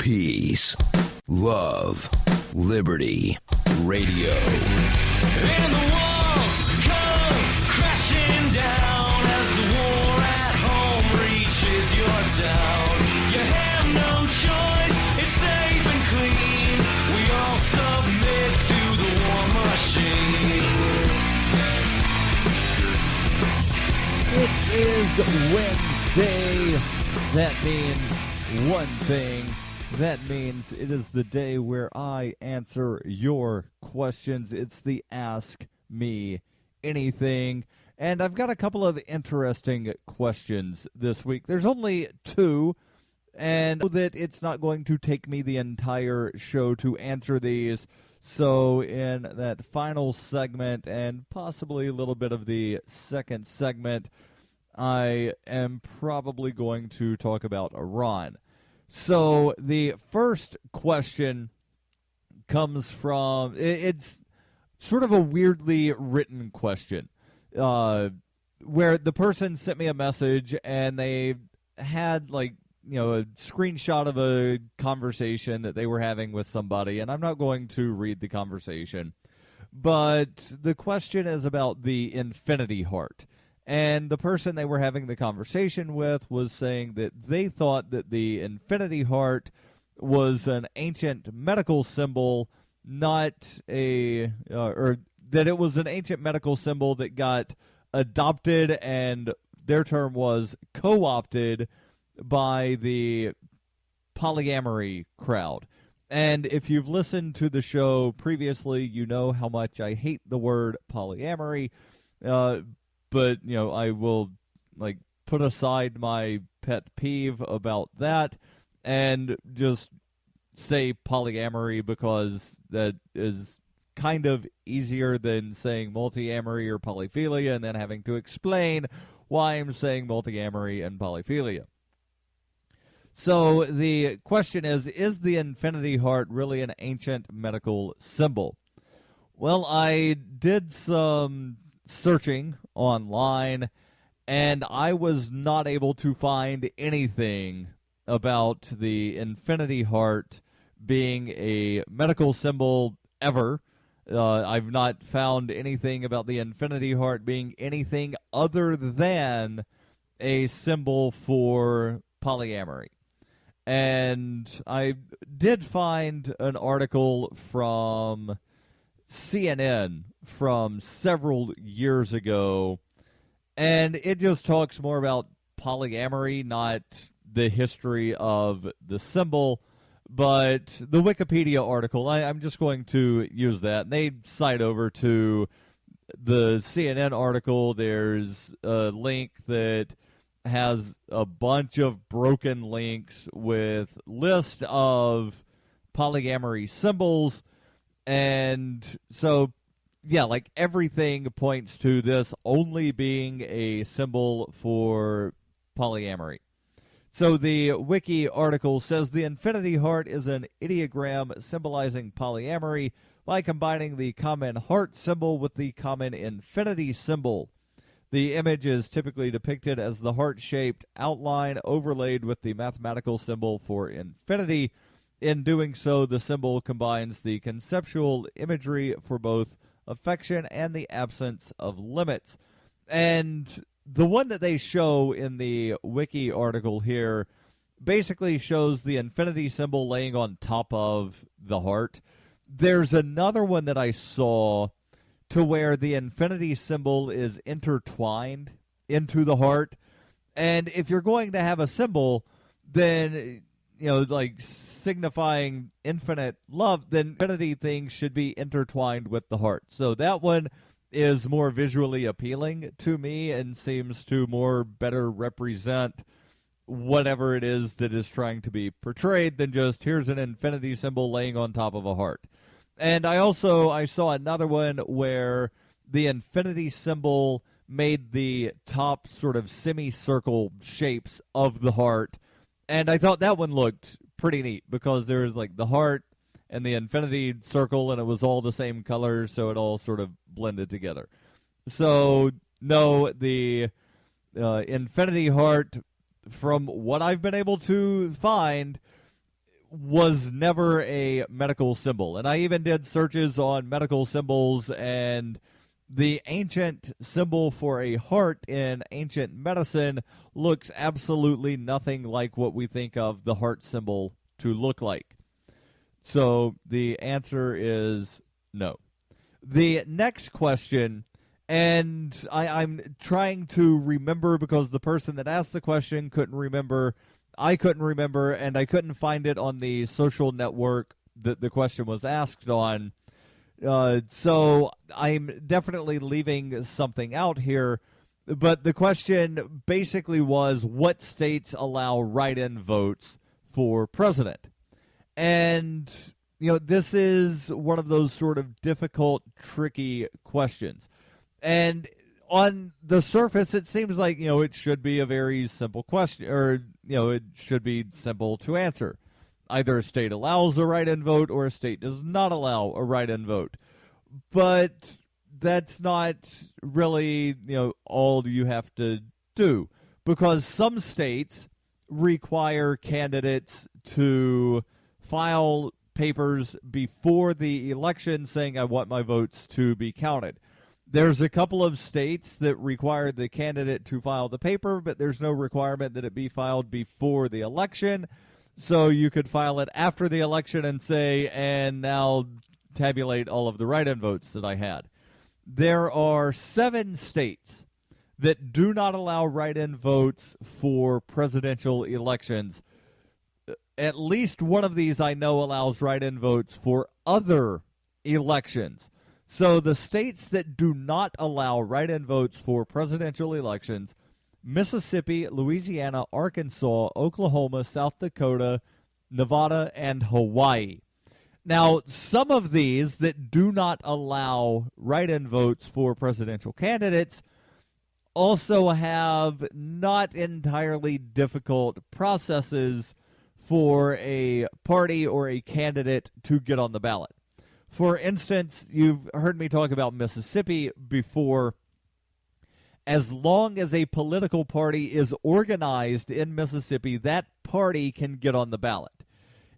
Peace, love, liberty, radio. And the walls come crashing down as the war at home reaches your town. You have no choice, it's safe and clean. We all submit to the war machine. It is Wednesday. That means one thing. That means it is the day where I answer your questions. It's the Ask Me Anything. And I've got a couple of interesting questions this week. There's only two, and I know that it's not going to take me the entire show to answer these. So in that final segment, and possibly a little bit of the second segment, I am probably going to talk about Iran. So the first question comes from, it's sort of a weirdly written question, where the person sent me a message and they had a screenshot of a conversation that they were having with somebody, and I'm not going to read the conversation, but the question is about the infinity heart. And the person they were having the conversation with was saying that they thought that the infinity heart was an ancient medical symbol, not or that it was an ancient medical symbol that got adopted, and their term was co-opted by the polyamory crowd. And if you've listened to the show previously, you know how much I hate the word polyamory. But, I will, put aside my pet peeve about that and just say polyamory, because that is kind of easier than saying multiamory or polyphilia and then having to explain why I'm saying multiamory and polyphilia. So the question is the infinity heart really an ancient medical symbol? Well, I did some searching online, and I was not able to find anything about the infinity heart being a medical symbol ever. I've not found anything about the infinity heart being anything other than a symbol for polyamory. And I did find an article from CNN from several years ago, and it just talks more about polyamory, not the history of the symbol. But the Wikipedia article, I'm just going to use that. They cite over to the CNN article. There's a link that has a bunch of broken links with list of polyamory symbols. And so, yeah, everything points to this only being a symbol for polyamory. So the wiki article says the infinity heart is an ideogram symbolizing polyamory by combining the common heart symbol with the common infinity symbol. The image is typically depicted as the heart-shaped outline overlaid with the mathematical symbol for infinity. In doing so, the symbol combines the conceptual imagery for both affection and the absence of limits. And the one that they show in the wiki article here basically shows the infinity symbol laying on top of the heart. There's another one that I saw to where the infinity symbol is intertwined into the heart. And if you're going to have a symbol, then signifying infinite love, then infinity things should be intertwined with the heart. So that one is more visually appealing to me and seems to better represent whatever it is that is trying to be portrayed than just here's an infinity symbol laying on top of a heart. And I saw another one where the infinity symbol made the top sort of semicircle shapes of the heart. And I thought that one looked pretty neat because there was the heart and the infinity circle, and it was all the same color, so it all sort of blended together. So, no, the infinity heart, from what I've been able to find, was never a medical symbol. And I even did searches on medical symbols, and the ancient symbol for a heart in ancient medicine looks absolutely nothing like what we think of the heart symbol to look like. So the answer is no. The next question, and I'm trying to remember because the person that asked the question couldn't remember, I couldn't remember, and I couldn't find it on the social network that the question was asked on. So I'm definitely leaving something out here. But the question basically was, what states allow write-in votes for president? And, this is one of those sort of difficult, tricky questions. And on the surface, it seems like, it should be a very simple question, or, it should be simple to answer. Either a state allows a write-in vote or a state does not allow a write-in vote. But that's not really, all you have to do, because some states require candidates to file papers before the election saying, I want my votes to be counted. There's a couple of states that require the candidate to file the paper, but there's no requirement that it be filed before the election. So you could file it after the election and say, and now tabulate all of the write-in votes that I had. There are 7 states that do not allow write-in votes for presidential elections. At least one of these I know allows write-in votes for other elections. So the states that do not allow write-in votes for presidential elections: Mississippi, Louisiana, Arkansas, Oklahoma, South Dakota, Nevada, and Hawaii. Now, some of these that do not allow write-in votes for presidential candidates also have not entirely difficult processes for a party or a candidate to get on the ballot. For instance, you've heard me talk about Mississippi before. As long as a political party is organized in Mississippi, that party can get on the ballot.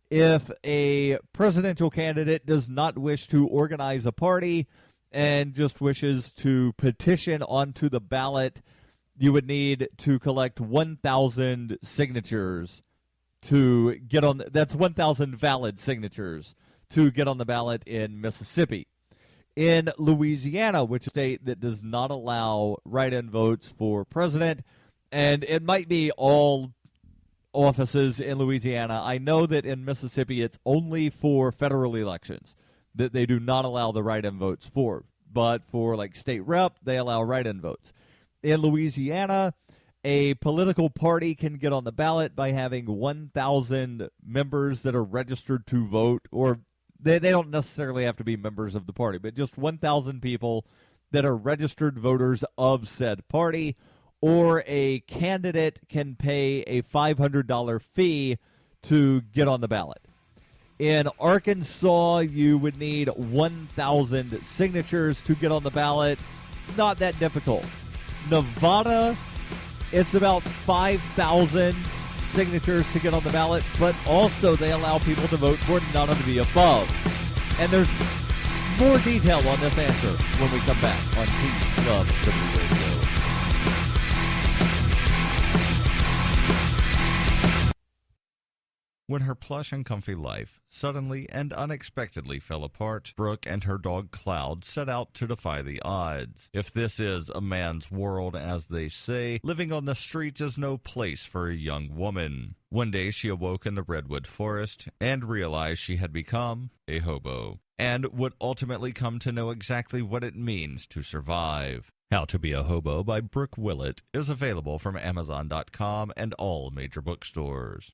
If a presidential candidate does not wish to organize a party and just wishes to petition onto the ballot, you would need to collect 1,000 signatures to get on. That's 1,000 valid signatures to get on the ballot in Mississippi. In Louisiana, which is a state that does not allow write-in votes for president, and it might be all offices in Louisiana. I know that in Mississippi it's only for federal elections that they do not allow the write-in votes for. But for like state rep, they allow write-in votes. In Louisiana, a political party can get on the ballot by having 1,000 members that are registered to vote, or they don't necessarily have to be members of the party, but just 1,000 people that are registered voters of said party, or a candidate can pay a $500 fee to get on the ballot. In Arkansas, you would need 1,000 signatures to get on the ballot. Not that difficult. Nevada, it's about 5,000 signatures to get on the ballot, but also they allow people to vote for none of the above. And there's more detail on this answer when we come back on Peace, Love, Liberty Radio. When her plush and comfy life suddenly and unexpectedly fell apart, Brooke and her dog Cloud set out to defy the odds. If this is a man's world, as they say, living on the streets is no place for a young woman. One day she awoke in the redwood forest and realized she had become a hobo, and would ultimately come to know exactly what it means to survive. How to Be a Hobo by Brooke Willett is available from Amazon.com and all major bookstores.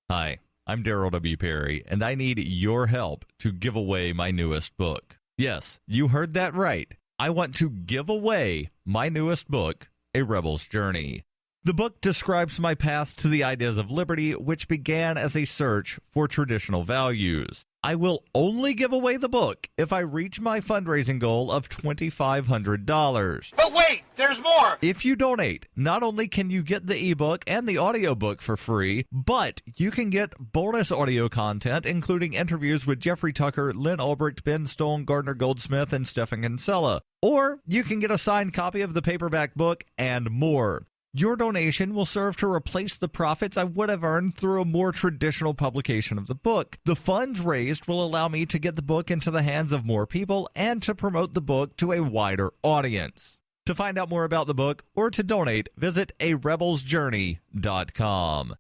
Hi, I'm Darryl W. Perry, and I need your help to give away my newest book. Yes, you heard that right. I want to give away my newest book, A Rebel's Journey. The book describes my path to the ideas of liberty, which began as a search for traditional values. I will only give away the book if I reach my fundraising goal of $2,500. But wait! There's more! If you donate, not only can you get the ebook and the audiobook for free, but you can get bonus audio content, including interviews with Jeffrey Tucker, Lynn Albrecht, Ben Stone, Gardner Goldsmith, and Stephen Kinsella. Or you can get a signed copy of the paperback book and more. Your donation will serve to replace the profits I would have earned through a more traditional publication of the book. The funds raised will allow me to get the book into the hands of more people and to promote the book to a wider audience. To find out more about the book or to donate, visit arebelsjourney.com.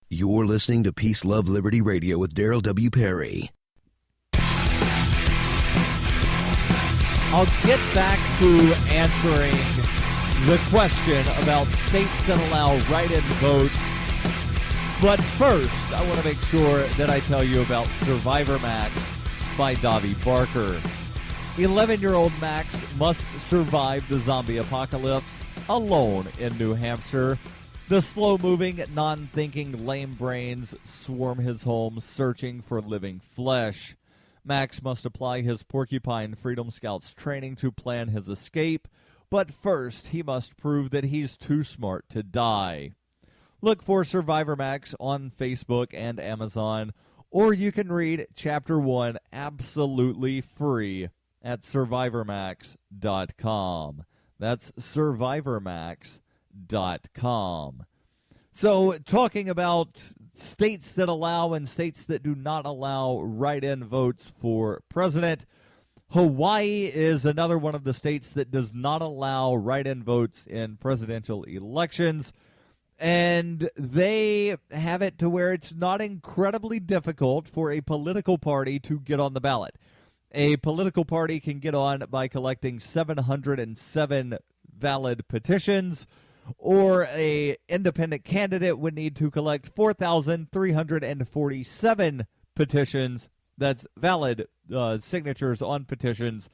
You're listening to Peace, Love, Liberty Radio with Darryl W. Perry. I'll get back to answering the question about states that allow write-in votes. But first, I want to make sure that I tell you about Survivor Max by Davi Barker. 11-year-old Max must survive the zombie apocalypse alone in New Hampshire. The slow-moving, non-thinking lame brains swarm his home searching for living flesh. Max must apply his Porcupine Freedom Scouts training to plan his escape, but first he must prove that he's too smart to die. Look for Survivor Max on Facebook and Amazon, or you can read Chapter 1 absolutely free at survivormax.com. That's survivormax.com. So, talking about states that allow and states that do not allow write-in votes for president, Hawaii is another one of the states that does not allow write-in votes in presidential elections. And they have it to where it's not incredibly difficult for a political party to get on the ballot. A political party can get on by collecting 707 valid petitions, or a independent candidate would need to collect 4,347 petitions, that's valid signatures on petitions,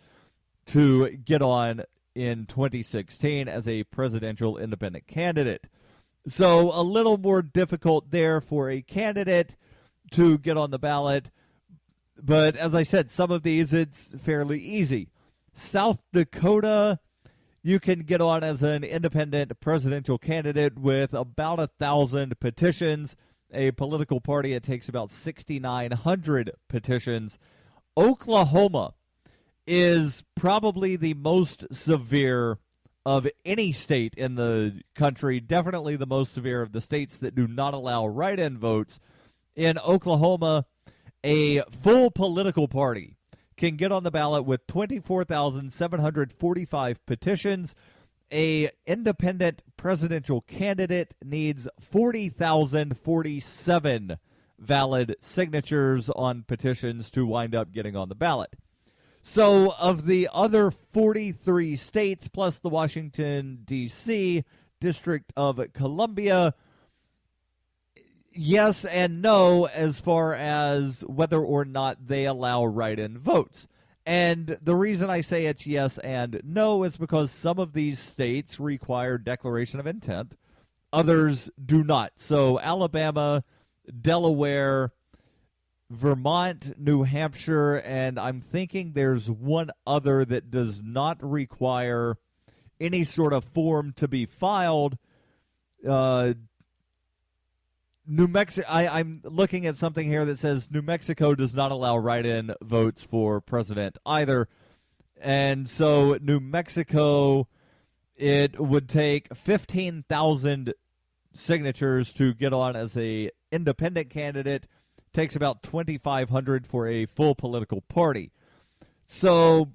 to get on in 2016 as a presidential independent candidate. So a little more difficult there for a candidate to get on the ballot. But as I said, some of these, it's fairly easy. South Dakota, you can get on as an independent presidential candidate with about 1,000 petitions. A political party, it takes about 6,900 petitions. Oklahoma is probably the most severe of any state in the country, definitely the most severe of the states that do not allow write-in votes. In Oklahoma, a full political party can get on the ballot with 24,745 petitions. A independent presidential candidate needs 40,047 valid signatures on petitions to wind up getting on the ballot. So of the other 43 states, plus the Washington, D.C. District of Columbia, yes and no as far as whether or not they allow write-in votes. And the reason I say it's yes and no is because some of these states require declaration of intent. Others do not. So Alabama, Delaware, Vermont, New Hampshire, and I'm thinking there's one other that does not require any sort of form to be filed. New Mexico, I'm looking at something here that says New Mexico does not allow write-in votes for president either. And so New Mexico, it would take 15,000 signatures to get on as a independent candidate. Takes about 2,500 for a full political party. So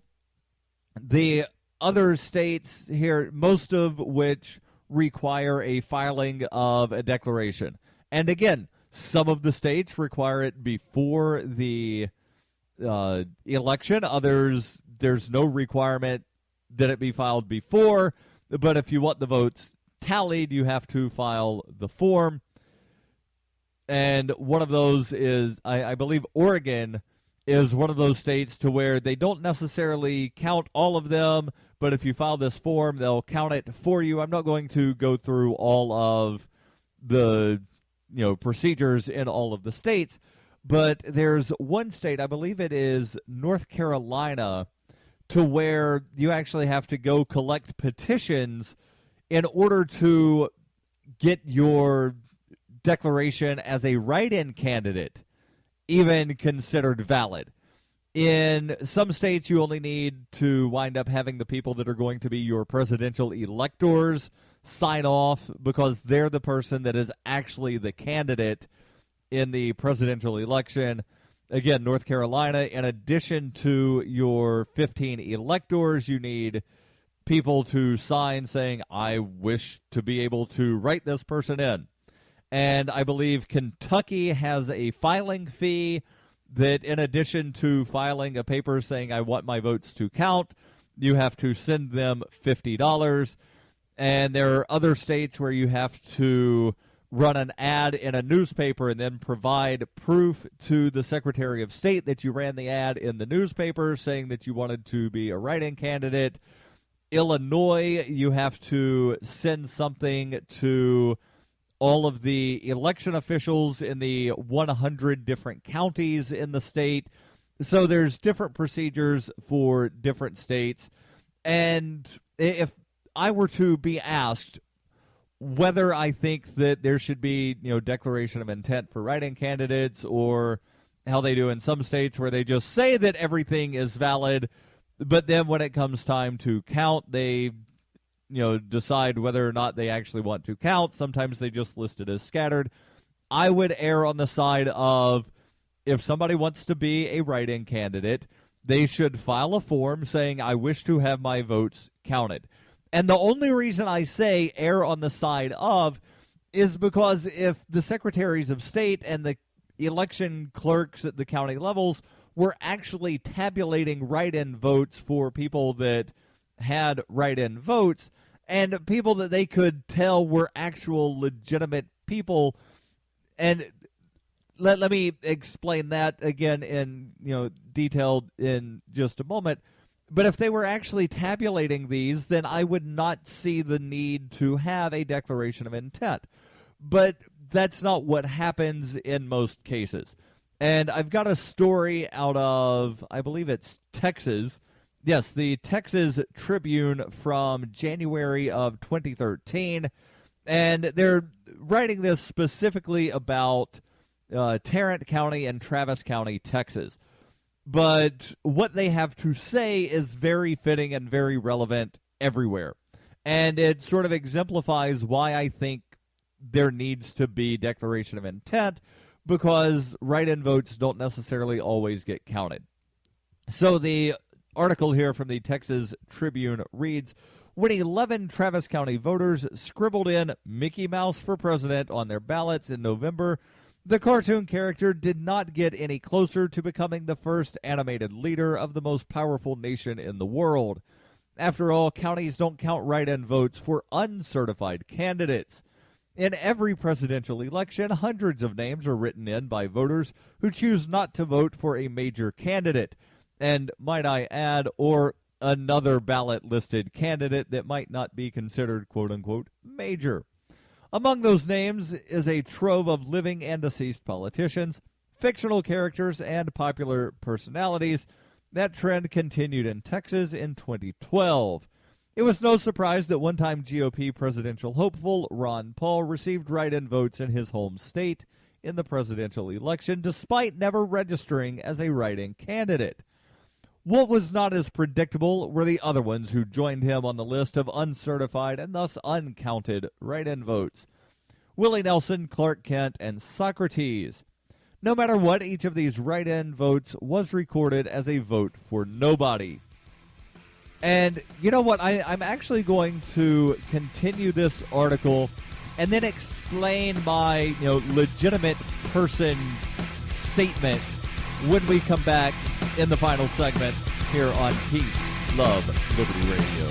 the other states here, most of which require a filing of a declaration. And again, some of the states require it before the election. Others, there's no requirement that it be filed before. But if you want the votes tallied, you have to file the form. And one of those is, I believe Oregon is one of those states to where they don't necessarily count all of them, but if you file this form, they'll count it for you. I'm not going to go through all of the procedures in all of the states, but there's one state, I believe it is North Carolina, to where you actually have to go collect petitions in order to get your declaration as a write-in candidate even considered valid. In some states, you only need to wind up having the people that are going to be your presidential electors sign off because they're the person that is actually the candidate in the presidential election. Again, North Carolina, in addition to your 15 electors, you need people to sign saying, I wish to be able to write this person in. And I believe Kentucky has a filing fee that in addition to filing a paper saying I want my votes to count, you have to send them $50. And there are other states where you have to run an ad in a newspaper and then provide proof to the Secretary of State that you ran the ad in the newspaper saying that you wanted to be a write-in candidate. Illinois, you have to send something to all of the election officials in the 100 different counties in the state. So there's different procedures for different states. And if I were to be asked whether I think that there should be, declaration of intent for write-in candidates, or how they do in some states where they just say that everything is valid, but then when it comes time to count, they decide whether or not they actually want to count. Sometimes they just list it as scattered. I would err on the side of, if somebody wants to be a write-in candidate, they should file a form saying, I wish to have my votes counted. And the only reason I say err on the side of is because if the secretaries of state and the election clerks at the county levels were actually tabulating write-in votes for people that had write-in votes, and people that they could tell were actual legitimate people. And let me explain that again in detail in just a moment. But if they were actually tabulating these, then I would not see the need to have a declaration of intent. But that's not what happens in most cases. And I've got a story out of, I believe it's Texas. Yes, the Texas Tribune from January of 2013. And they're writing this specifically about Tarrant County and Travis County, Texas. But what they have to say is very fitting and very relevant everywhere. And it sort of exemplifies why I think there needs to be declaration of intent, because write-in votes don't necessarily always get counted. So the article here from the Texas Tribune reads, when 11 Travis County voters scribbled in Mickey Mouse for president on their ballots in November, the cartoon character did not get any closer to becoming the first animated leader of the most powerful nation in the world. After all, counties don't count write-in votes for uncertified candidates. In every presidential election, hundreds of names are written in by voters who choose not to vote for a major candidate. And might I add, or another ballot-listed candidate that might not be considered quote-unquote major. Among those names is a trove of living and deceased politicians, fictional characters, and popular personalities. That trend continued in Texas in 2012. It was no surprise that one-time GOP presidential hopeful Ron Paul received write-in votes in his home state in the presidential election, despite never registering as a write-in candidate. What was not as predictable were the other ones who joined him on the list of uncertified and thus uncounted write-in votes. Willie Nelson, Clark Kent, and Socrates. No matter what, each of these write-in votes was recorded as a vote for nobody. And you know what? I'm actually going to continue this article and then explain my legitimate person statement when we come back in the final segment here on Peace, Love, Liberty Radio.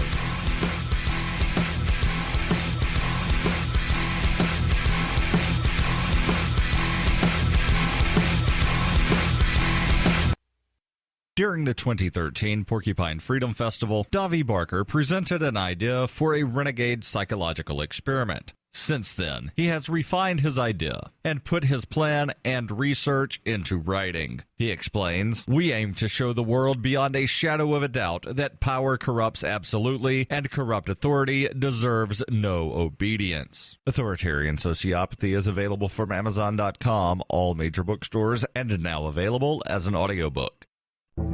During the 2013 Porcupine Freedom Festival, Davi Barker presented an idea for a renegade psychological experiment. Since then, he has refined his idea and put his plan and research into writing. He explains, "We aim to show the world beyond a shadow of a doubt that power corrupts absolutely and corrupt authority deserves no obedience." Authoritarian Sociopathy is available from Amazon.com, all major bookstores, and now available as an audiobook.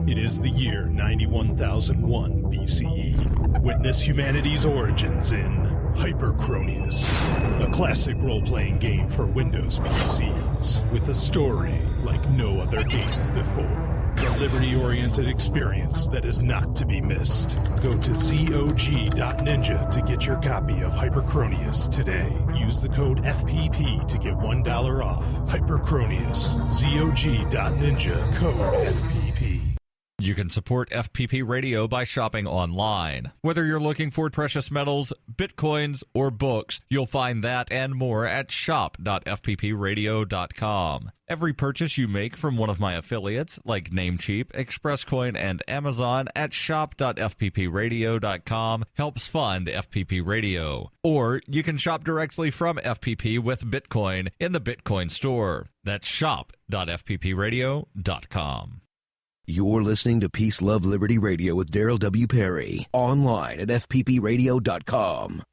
It is the year 91,001 BCE. Witness humanity's origins in Hyperchronius, a classic role-playing game for Windows PCs with a story like no other game before. A liberty-oriented experience that is not to be missed. Go to zog.ninja to get your copy of Hyperchronius today. Use the code FPP to get $1 off. Hyperchronius, zog.ninja, code FPP. You can support FPP Radio by shopping online. Whether you're looking for precious metals, bitcoins, or books, you'll find that and more at shop.fppradio.com. Every purchase you make from one of my affiliates, like Namecheap, ExpressCoin, and Amazon, at shop.fppradio.com helps fund FPP Radio. Or you can shop directly from FPP with Bitcoin in the Bitcoin store. That's shop.fppradio.com. You're listening to Peace, Love, Liberty Radio with Darryl W. Perry. Online at fppradio.com.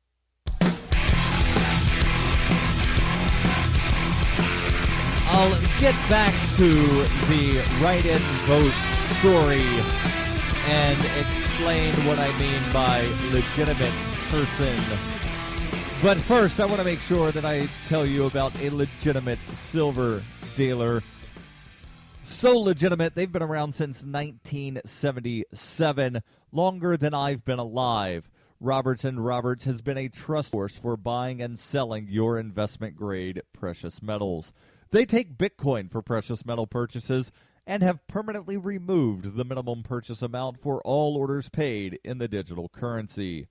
I'll get back to the write-in vote story and explain what I mean by legitimate person. But first, I want to make sure that I tell you about a legitimate silver dealer. So legitimate, they've been around since 1977, longer than I've been alive. Roberts & Roberts has been a trust source for buying and selling your investment-grade precious metals. They take Bitcoin for precious metal purchases and have permanently removed the minimum purchase amount for all orders paid in the digital currency.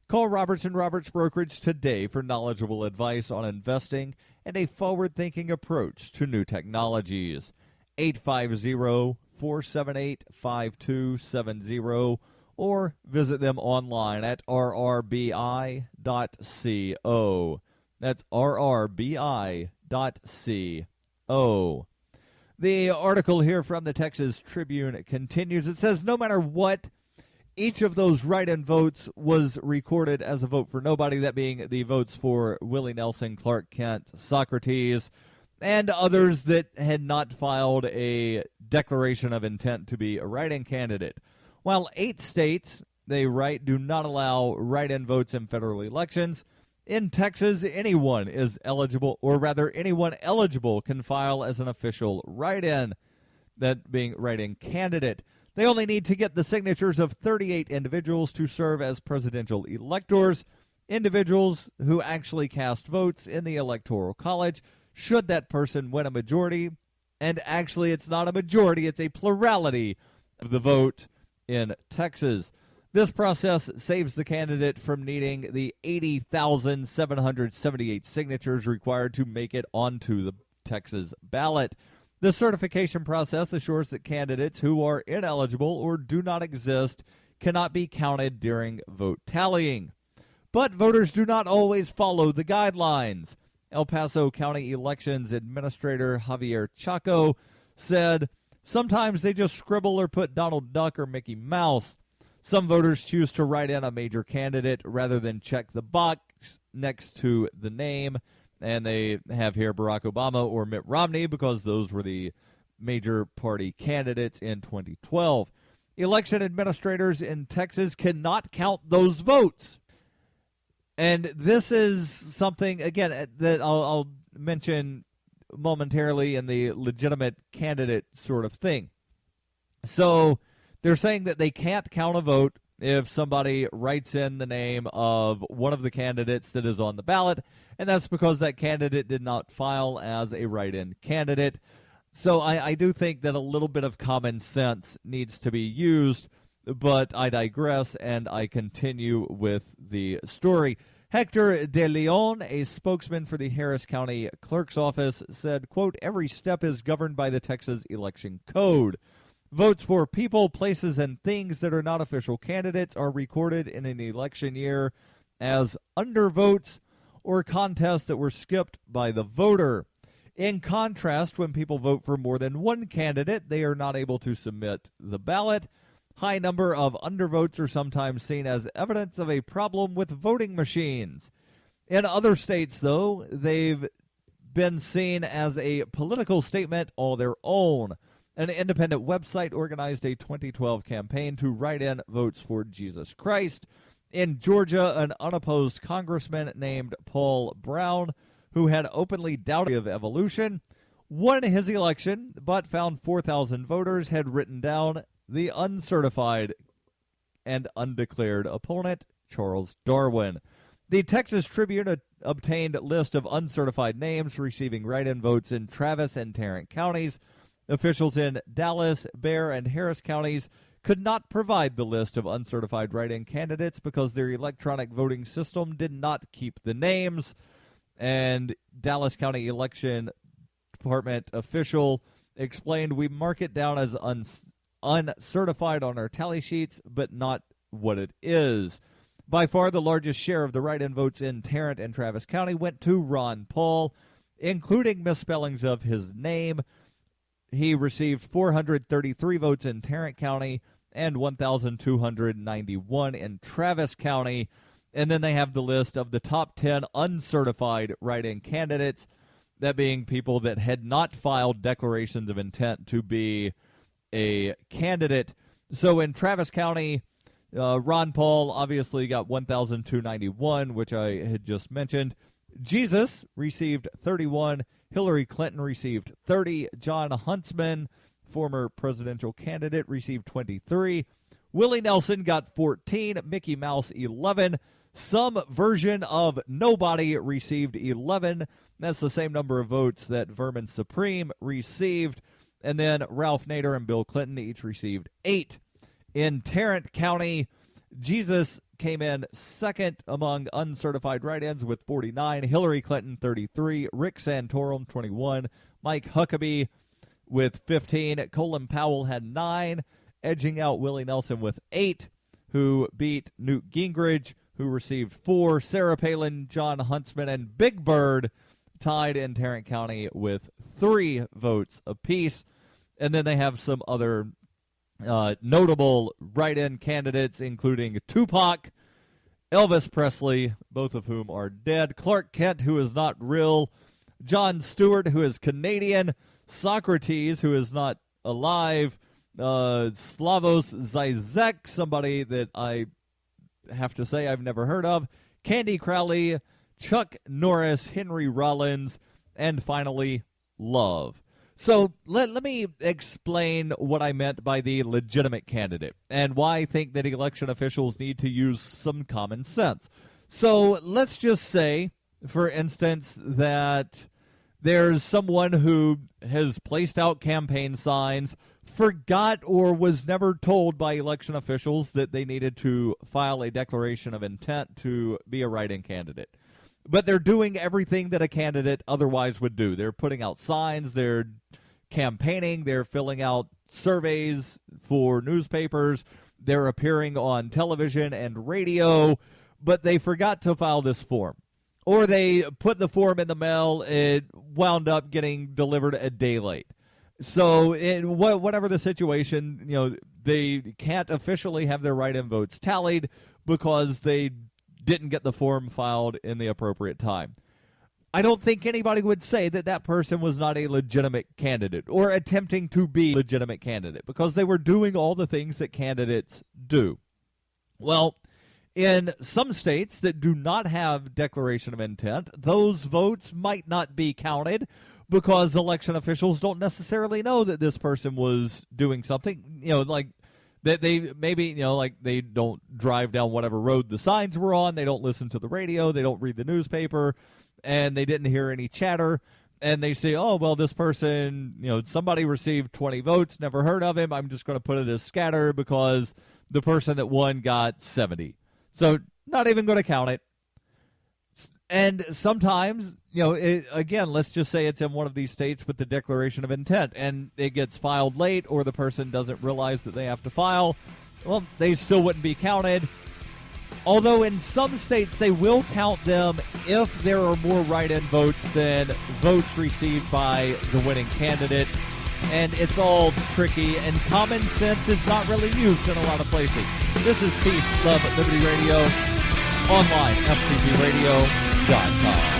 Call Roberts & Roberts Brokerage today for knowledgeable advice on investing and a forward-thinking approach to new technologies. 850-478-5270 or visit them online at rrbi.co. That's rrbi.co. The article here from the Texas Tribune continues. It says no matter what, each of those write-in votes was recorded as a vote for nobody, that being the votes for Willie Nelson, Clark Kent, Socrates, and others that had not filed a declaration of intent to be a write-in candidate. While 8 states do not allow write-in votes in federal elections, in Texas, anyone is eligible, or rather anyone eligible can file as an official write-in, that being write-in candidate. They only need to get the signatures of 38 individuals to serve as presidential electors, individuals who actually cast votes in the Electoral College, should that person win a majority. And actually, it's not a majority, it's a plurality of the vote in Texas. This process saves the candidate from needing the 80,778 signatures required to make it onto the Texas ballot. The certification process assures that candidates who are ineligible or do not exist cannot be counted during vote tallying. But voters do not always follow the guidelines. El Paso County Elections Administrator Javier Chaco said, sometimes they just scribble or put Donald Duck or Mickey Mouse. Some voters choose to write in a major candidate rather than check the box next to the name. And they have here Barack Obama or Mitt Romney because those were the major party candidates in 2012. Election administrators in Texas cannot count those votes. And this is something, again, that I'll mention momentarily in the legitimate candidate sort of thing. So they're saying that they can't count a vote if somebody writes in the name of one of the candidates that is on the ballot, and that's because that candidate did not file as a write-in candidate. So I do think that a little bit of common sense needs to be used, but I digress, and I continue with the story. Hector De Leon, a spokesman for the Harris County Clerk's Office, said, quote, every step is governed by the Texas Election Code. Votes for people, places, and things that are not official candidates are recorded in an election year as undervotes or contests that were skipped by the voter. In contrast, when people vote for more than one candidate, they are not able to submit the ballot. High number of undervotes are sometimes seen as evidence of a problem with voting machines. In other states, though, they've been seen as a political statement all their own. An independent website organized a 2012 campaign to write in votes for Jesus Christ. In Georgia, an unopposed congressman named Paul Brown, who had openly doubted of evolution, won his election, but found 4,000 voters had written down the uncertified and undeclared opponent, Charles Darwin. The Texas Tribune obtained a list of uncertified names receiving write-in votes in Travis and Tarrant counties. Officials in Dallas, Bexar, and Harris counties could not provide the list of uncertified write-in candidates because their electronic voting system did not keep the names. And Dallas County Election Department official explained, "We mark it down as uncertified on our tally sheets, but not what it is." By far the largest share of the write-in votes in Tarrant and Travis County went to Ron Paul, including misspellings of his name. He received 433 votes in Tarrant County and 1,291 in Travis County. And then they have the list of the top 10 uncertified write-in candidates, that being people that had not filed declarations of intent to be a candidate. So in Travis County, Ron Paul obviously got 1,291, which I had just mentioned. Jesus received 31. Hillary Clinton received 30. John Huntsman, former presidential candidate, received 23. Willie Nelson got 14. Mickey Mouse, 11. Some version of nobody received 11. That's the same number of votes that Vermin Supreme received. And then Ralph Nader and Bill Clinton each received 8. In Tarrant County, Jesus came in second among uncertified write-ins with 49. Hillary Clinton, 33. Rick Santorum, 21. Mike Huckabee with 15. Colin Powell had 9, edging out Willie Nelson with 8, who beat Newt Gingrich, who received 4. Sarah Palin, John Huntsman, and Big Bird tied in Tarrant County with 3 votes apiece. And then they have some other notable write-in candidates, including Tupac, Elvis Presley, both of whom are dead, Clark Kent, who is not real, Jon Stewart, who is Canadian, Socrates, who is not alive, Slavoj Zizek, somebody that I have to say I've never heard of, Candy Crowley, Chuck Norris, Henry Rollins, and finally, Love. So let me explain what I meant by the legitimate candidate and why I think that election officials need to use some common sense. So let's just say, for instance, that there's someone who has placed out campaign signs, forgot or was never told by election officials that they needed to file a declaration of intent to be a write-in candidate. But they're doing everything that a candidate otherwise would do. They're putting out signs, they're campaigning, they're filling out surveys for newspapers, they're appearing on television and radio, but they forgot to file this form. Or they put the form in the mail, it wound up getting delivered a day late. So whatever the situation, they can't officially have their write-in votes tallied because they didn't get the form filed in the appropriate time. I don't think anybody would say that that person was not a legitimate candidate or attempting to be a legitimate candidate because they were doing all the things that candidates do. Well, in some states that do not have declaration of intent, those votes might not be counted because election officials don't necessarily know that this person was doing something, like that they maybe, like they don't drive down whatever road the signs were on, they don't listen to the radio, they don't read the newspaper, and they didn't hear any chatter, and they say, oh, well, this person, somebody received 20 votes, never heard of him, I'm just going to put it as scatter because the person that won got 70. So not even going to count it. And sometimes, again, let's just say it's in one of these states with the declaration of intent, and it gets filed late, or the person doesn't realize that they have to file. Well, they still wouldn't be counted. Although in some states they will count them if there are more write-in votes than votes received by the winning candidate. And it's all tricky, and common sense is not really used in a lot of places. This is Peace, Love, Liberty Radio, online, fppradio.com.